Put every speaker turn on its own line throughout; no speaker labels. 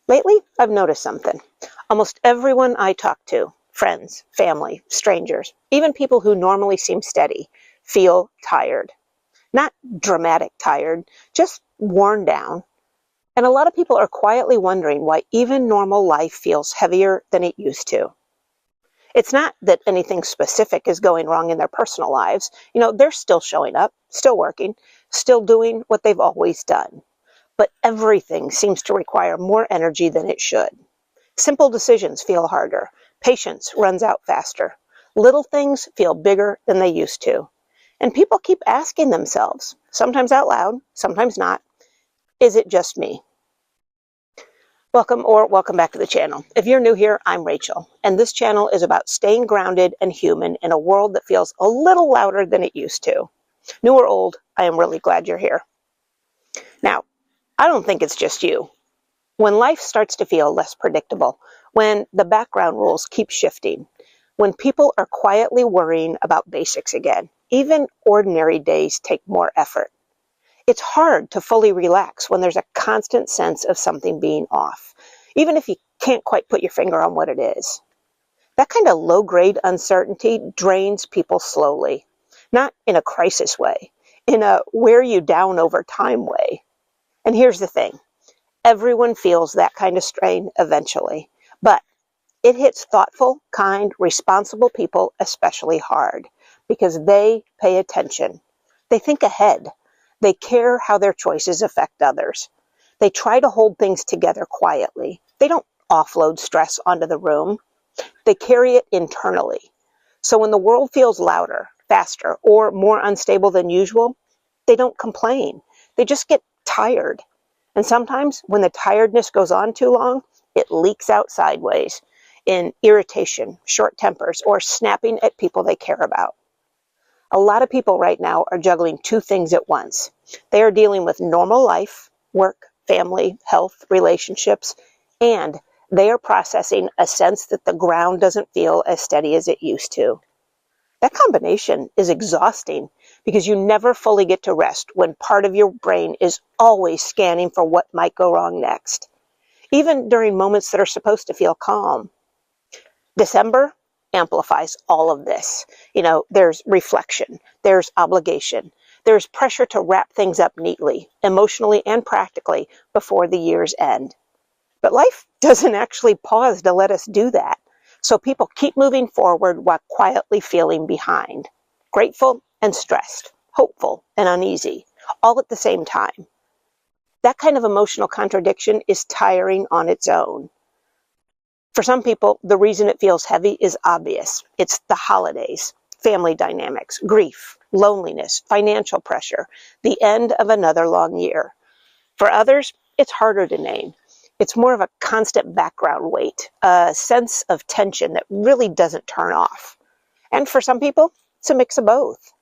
Lately, I've noticed something. Almost everyone I talk to, friends, family, strangers, even people who normally seem steady, feel tired. Not dramatic tired, just worn down. And a lot of people are quietly wondering why even normal life feels heavier than it used to. It's not that anything specific is going wrong in their personal lives. They're still showing up, still working, still doing what they've always done. But everything seems to require more energy than it should. Simple decisions feel harder. Patience runs out faster. Little things feel bigger than they used to. And people keep asking themselves, sometimes out loud, sometimes not, is it just me? Welcome back to the channel. If you're new here, I'm Rachel, and this channel is about staying grounded and human in a world that feels a little louder than it used to. New or old, I am really glad you're here. Now, I don't think it's just you. When life starts to feel less predictable, when the background rules keep shifting, when people are quietly worrying about basics again, even ordinary days take more effort. It's hard to fully relax when there's a constant sense of something being off, even if you can't quite put your finger on what it is. That kind of low-grade uncertainty drains people slowly, not in a crisis way, in a wear you down over time way. And here's the thing. Everyone feels that kind of strain eventually, but it hits thoughtful, kind, responsible people especially hard because they pay attention. They think ahead. They care how their choices affect others. They try to hold things together quietly. They don't offload stress onto the room. They carry it internally. So when the world feels louder, faster, or more unstable than usual, they don't complain. They just get tired. And sometimes when the tiredness goes on too long, it leaks out sideways in irritation, short tempers, or snapping at people they care about. A lot of people right now are juggling two things at once. They are dealing with normal life, work, family, health, relationships, and they are processing a sense that the ground doesn't feel as steady as it used to. That combination is exhausting because you never fully get to rest when part of your brain is always scanning for what might go wrong next, even during moments that are supposed to feel calm. December amplifies all of this. There's reflection, there's obligation, there's pressure to wrap things up neatly, emotionally and practically, before the year's end. But life doesn't actually pause to let us do that. So people keep moving forward while quietly feeling behind, grateful and stressed, hopeful and uneasy, all at the same time. That kind of emotional contradiction is tiring on its own. For some people, the reason it feels heavy is obvious. It's the holidays, family dynamics, grief, loneliness, financial pressure, the end of another long year. For others, it's harder to name. It's more of a constant background weight, a sense of tension that really doesn't turn off. And for some people, it's a mix of both.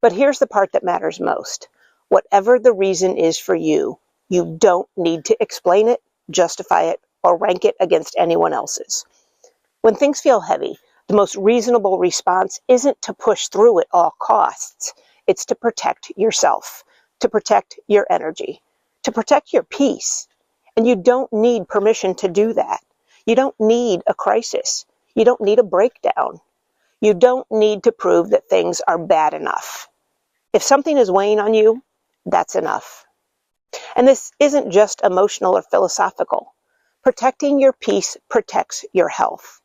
But here's the part that matters most. Whatever the reason is for you, you don't need to explain it, justify it, or rank it against anyone else's. When things feel heavy, the most reasonable response isn't to push through at all costs. It's to protect yourself, to protect your energy, to protect your peace. And you don't need permission to do that. You don't need a crisis. You don't need a breakdown. You don't need to prove that things are bad enough. If something is weighing on you, that's enough. And this isn't just emotional or philosophical. Protecting your peace protects your health.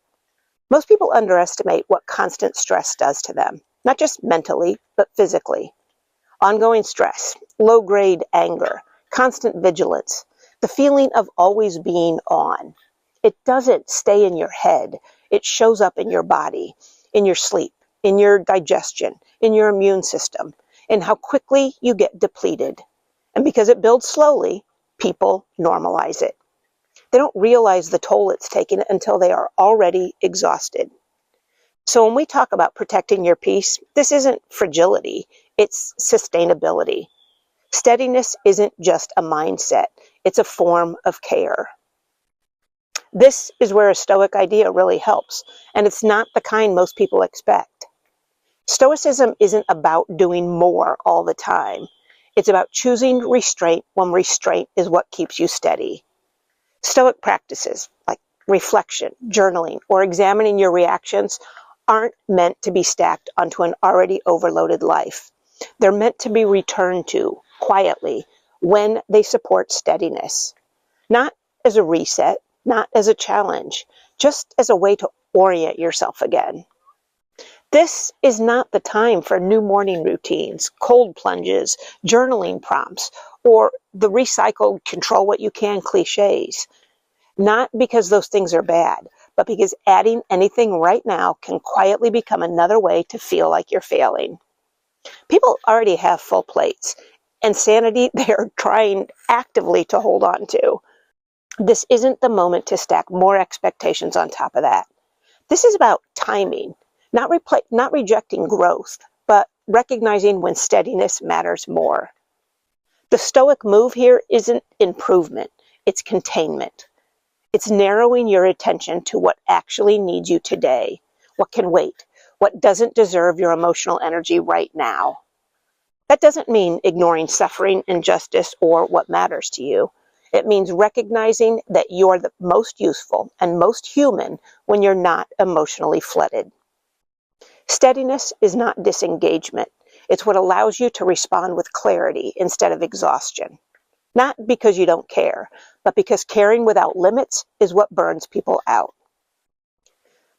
Most people underestimate what constant stress does to them, not just mentally, but physically. Ongoing stress, low-grade anger, constant vigilance, the feeling of always being on. It doesn't stay in your head. It shows up in your body, in your sleep, in your digestion, in your immune system, in how quickly you get depleted. And because it builds slowly, people normalize it. They don't realize the toll it's taken until they are already exhausted. So when we talk about protecting your peace, this isn't fragility, it's sustainability. Steadiness isn't just a mindset, it's a form of care. This is where a Stoic idea really helps, and it's not the kind most people expect. Stoicism isn't about doing more all the time. It's about choosing restraint when restraint is what keeps you steady. Stoic practices like reflection, journaling, or examining your reactions aren't meant to be stacked onto an already overloaded life. They're meant to be returned to quietly when they support steadiness, not as a reset, not as a challenge, just as a way to orient yourself again. This is not the time for new morning routines, cold plunges, journaling prompts, or the recycled control what you can cliches. Not because those things are bad, but because adding anything right now can quietly become another way to feel like you're failing. People already have full plates, and sanity they're trying actively to hold on to. This isn't the moment to stack more expectations on top of that. This is about timing, not rejecting growth, but recognizing when steadiness matters more. The Stoic move here isn't improvement, it's containment. It's narrowing your attention to what actually needs you today, what can wait, what doesn't deserve your emotional energy right now. That doesn't mean ignoring suffering, injustice, or what matters to you. It means recognizing that you're the most useful and most human when you're not emotionally flooded. Steadiness is not disengagement. It's what allows you to respond with clarity instead of exhaustion. Not because you don't care, but because caring without limits is what burns people out.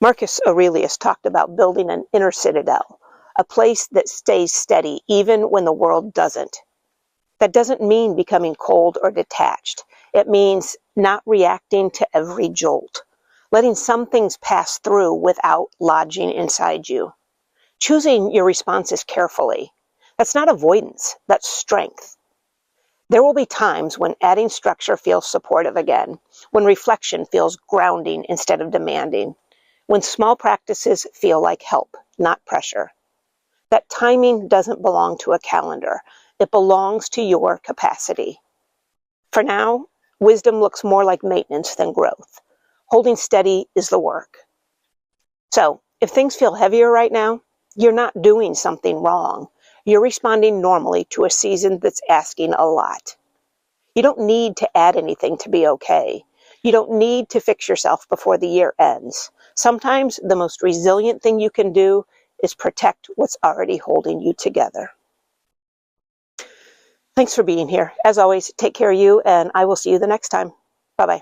Marcus Aurelius talked about building an inner citadel, a place that stays steady even when the world doesn't. That doesn't mean becoming cold or detached. It means not reacting to every jolt, letting some things pass through without lodging inside you. Choosing your responses carefully. That's not avoidance, that's strength. There will be times when adding structure feels supportive again, when reflection feels grounding instead of demanding, when small practices feel like help, not pressure. That timing doesn't belong to a calendar. It belongs to your capacity. For now, wisdom looks more like maintenance than growth. Holding steady is the work. So, if things feel heavier right now, you're not doing something wrong. You're responding normally to a season that's asking a lot. You don't need to add anything to be okay. You don't need to fix yourself before the year ends. Sometimes the most resilient thing you can do is protect what's already holding you together. Thanks for being here. As always, take care of you, and I will see you the next time. Bye-bye.